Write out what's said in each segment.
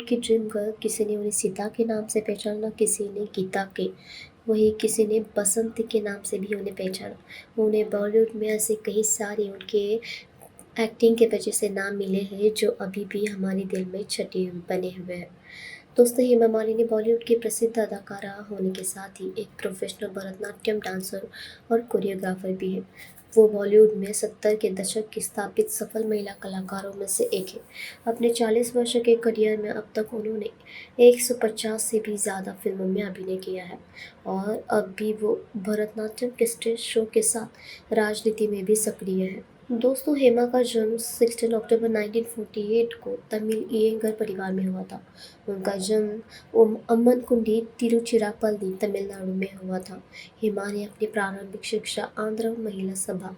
की dream girl, किसी ने उन्हें सीता के नाम से पहचाना, किसी ने गीता के, वहीं किसी ने बसंती के नाम से भी उन्हें पहचाना। उन्हें बॉलीवुड में ऐसे कई सारे उनके एक्टिंग के वजह से नाम मिले हैं जो अभी भी हमारे दिल में छटे बने हुए हैं। दोस्तों, हेमा मालिनी बॉलीवुड की प्रसिद्ध अदाकारा होने के साथ ही एक प्रोफेशनल भरतनाट्यम डांसर और कोरियोग्राफर भी है। वो बॉलीवुड में 70 के दशक की स्थापित सफल महिला कलाकारों में से एक है। अपने 40 वर्ष के करियर में अब तक उन्होंने 150 से भी ज़्यादा फिल्मों में अभिनय किया है और अब भी वो भरतनाट्यम के स्टेज शो के साथ राजनीति में भी सक्रिय है। दोस्तों, हेमा का जन्म 16 अक्टूबर 1948 को तमिल इयंगर परिवार में हुआ था। उनका जन्म अम्मनकुंडी, तिरुचिरापल्ली, तमिलनाडु में हुआ था। हेमा ने अपनी प्रारंभिक शिक्षा आंध्र महिला सभा,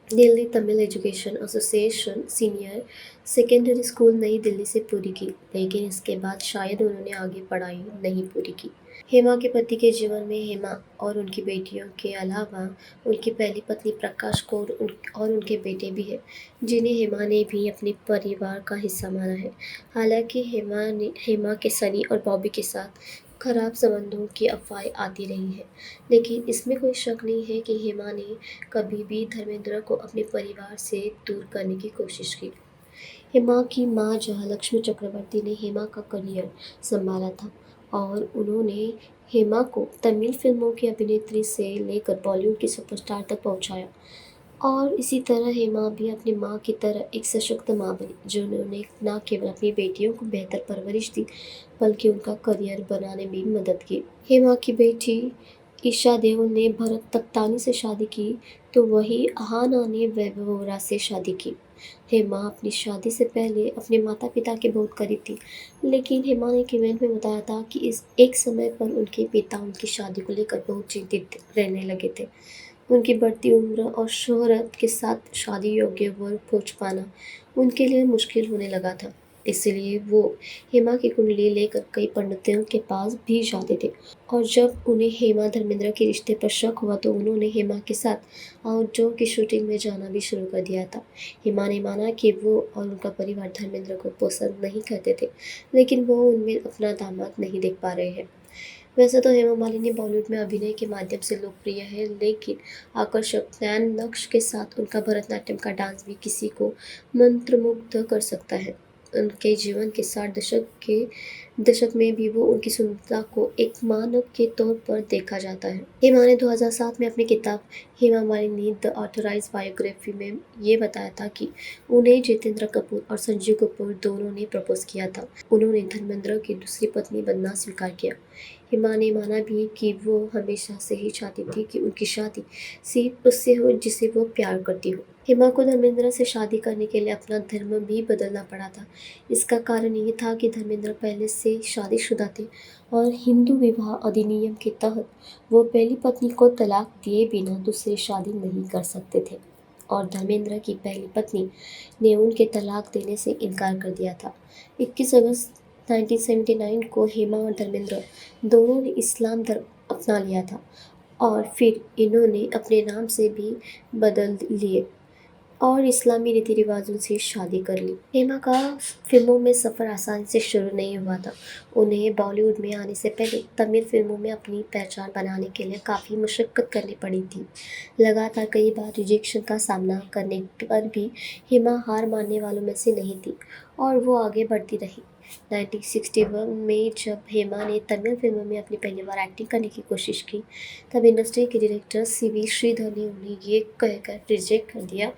Delhi Tamil education association senior secondary school नई दिल्ली से पूरी की, लेकिन इसके बाद शायद उन्होंने आगे पढ़ाई नहीं पूरी की। हेमा के पति के जीवन में हेमा और उनकी बेटियों के अलावा उनकी पहली पत्नी प्रकाश कौर और उनके बेटे भी हैं, जिन्हें हेमा ने भी अपने परिवार का हिस्सा माना है। हालांकि हेमा के सनी और बॉबी के साथ खराब संबंधों की अफवाहें आती रही हैं, लेकिन इसमें कोई शक नहीं है कि हेमा ने कभी भी धर्मेंद्र को अपने परिवार से दूर करने की कोशिश की। हेमा की मां जयलक्ष्मी चक्रवर्ती ने हेमा का करियर संभाला था और उन्होंने हेमा को तमिल फिल्मों की अभिनेत्री से लेकर बॉलीवुड की सुपरस्टार तक पहुंचाया। और इसी तरह हेमा भी अपनी मां की तरह एक सशक्त मां बनी, जिन्होंने न केवल अपनी बेटियों को बेहतर परवरिश दी, बल्कि उनका करियर बनाने में भी मदद की। हेमा की बेटी ईशा देओल ने भरत तख्तानी से शादी की, तो वहीं अहाना ने वैभव वोरा से शादी की। हेमा अपनी शादी से पहले अपने माता पिता के बहुत करीब थी, लेकिन हेमा ने एक इवेंट में बताया था कि इस एक समय पर उनके पिता उनकी शादी को लेकर बहुत चिंतित रहने लगे थे। उनकी बढ़ती उम्र और शोहरत के साथ शादी योग्य वर खोज पाना उनके लिए मुश्किल होने लगा था। इसलिए वो हेमा की कुंडली लेकर कई पंडितों के पास भी जाते थे और जब उन्हें हेमा धर्मेंद्र के रिश्ते पर शक हुआ तो उन्होंने हेमा के साथ आउटडोर की शूटिंग में जाना भी शुरू कर दिया था। हेमा ने माना कि वो और उनका परिवार धर्मेंद्र को पसंद नहीं करते थे, लेकिन वो उनमें अपना दामाद नहीं देख पा रहे हैं। वैसे तो हेमा मालिनी बॉलीवुड में अभिनय के माध्यम से लोकप्रिय है, लेकिन आकर्षक नयन नक्श के साथ उनका भरतनाट्यम का डांस भी किसी को मंत्रमुग्ध कर सकता है। उनके जीवन के 60 दशक में भी वो उनकी सुंदरता को एक मानव के तौर पर देखा जाता है। हेमा ने 2007 में अपनी किताब Hema Malini the authorised biography में ये बताया था कि उन्हें जितेंद्र कपूर और संजीव कपूर दोनों ने प्रपोज किया था। उन्होंने धर्मेंद्र की दूसरी पत्नी बनना स्वीकार किया। हेमा ने माना भी कि वो हमेशा से ही चाहती थी कि उनकी शादी सिर्फ उससे हो जिसे वो प्यार करती हो। हेमा को धर्मेंद्र से शादी करने के लिए अपना धर्म भी बदलना पड़ा था। इसका कारण ये था कि धर्मेंद्र पहले से शादीशुदा थे और हिंदू विवाह अधिनियम के तहत वो पहली पत्नी को तलाक दिए बिना दूसरी शादी नहीं कर सकते थे और धर्मेंद्र की पहली पत्नी ने उनके तलाक देने से इनकार कर दिया था। 21 अगस्त 1979 को हेमा और धर्मेंद्र दोनों ने इस्लाम धर्म अपना लिया था और फिर इन्होंने अपने नाम से भी बदल लिए और इस्लामी रीति रिवाजों से शादी कर ली। हेमा का फिल्मों में सफ़र आसानी से शुरू नहीं हुआ था। उन्हें बॉलीवुड में आने से पहले तमिल फिल्मों में अपनी पहचान बनाने के लिए काफ़ी मशक्क़त करनी पड़ी थी। लगातार कई बार रिजेक्शन का सामना करने पर भी हेमा हार मानने वालों में से नहीं थी और वो आगे बढ़ती रही। 1961 में जब हेमा ने तमिल फिल्मों में अपनी पहली बार एक्टिंग करने की कोशिश की, तब इंडस्ट्री के डायरेक्टर सीवी श्रीधर ने उन्हें ये कहकर रिजेक्ट कर दिया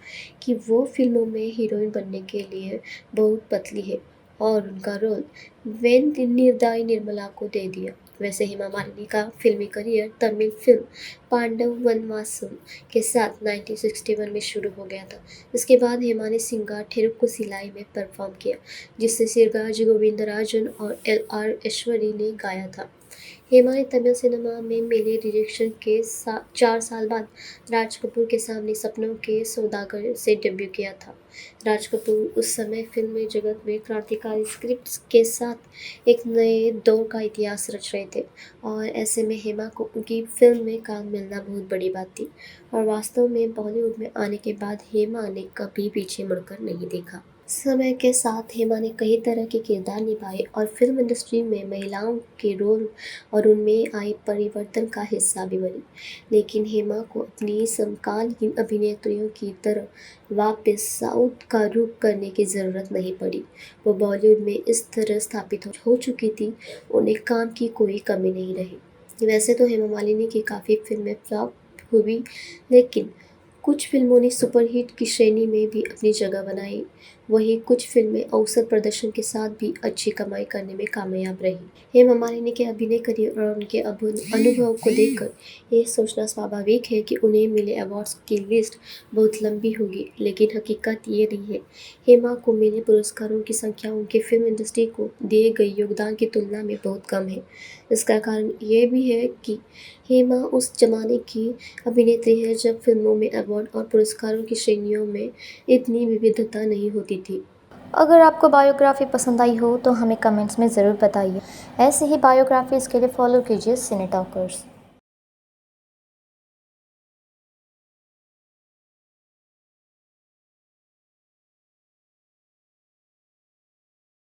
कि वो फिल्मों में हीरोइन बनने के लिए बहुत पतली है और उनका रोल वेन निर्दयी निर्मला को दे दिया। वैसे हेमा मालिनी का फिल्मी करियर तमिल फिल्म पांडव वनवासम के साथ 1961 में शुरू हो गया था। इसके बाद हेमा ने सिंगार ठेरुक्कु सिलाई में परफॉर्म किया, जिसे सिरगाजी गोविंदराजन और एल.आर. ऐश्वरी ने गाया था। हेमा ने तमिल सिनेमा में मिले रिजेक्शन के 4 साल बाद राज कपूर के सामने सपनों के सौदागर से डेब्यू किया था। राज कपूर उस समय फिल्मी जगत में क्रांतिकारी स्क्रिप्ट्स के साथ एक नए दौर का इतिहास रच रहे थे और ऐसे में हेमा को उनकी फिल्म में काम मिलना बहुत बड़ी बात थी और वास्तव में बॉलीवुड में आने के बाद हेमा ने कभी पीछे मुड़कर नहीं देखा। समय के साथ हेमा ने कई तरह के किरदार निभाए और फिल्म इंडस्ट्री में महिलाओं के रोल और उनमें आए परिवर्तन का हिस्सा भी बनी। लेकिन हेमा को अपनी समकालीन अभिनेत्रियों की तरह वापस साउथ का रुख करने की ज़रूरत नहीं पड़ी। वो बॉलीवुड में इस तरह स्थापित हो चुकी थी, उन्हें काम की कोई कमी नहीं रही। वैसे तो हेमा मालिनी की काफ़ी फिल्में फ्लॉप हुई, लेकिन कुछ फिल्मों ने सुपरहिट की श्रेणी में भी अपनी जगह बनाई। वहीं कुछ फिल्में औसत प्रदर्शन के साथ भी अच्छी कमाई करने में कामयाब रही। हेमा मालिनी के अभिनय करियर और उनके अनुभव को देखकर ये सोचना स्वाभाविक है कि उन्हें मिले अवार्ड्स की लिस्ट बहुत लंबी होगी, लेकिन हकीकत ये रही है, हेमा को मिले पुरस्कारों की संख्या उनकी फिल्म इंडस्ट्री को दिए गए योगदान की तुलना में बहुत कम है। इसका कारण ये भी है कि हेमा उस जमाने की अभिनेत्री है जब फिल्मों में अवार्ड और पुरस्कारों की श्रेणियों में इतनी विविधता नहीं होती थी। अगर आपको बायोग्राफी पसंद आई हो तो हमें कमेंट्स में ज़रूर बताइए। ऐसे ही बायोग्राफीज़ के लिए फॉलो कीजिए सिने टॉकर्स।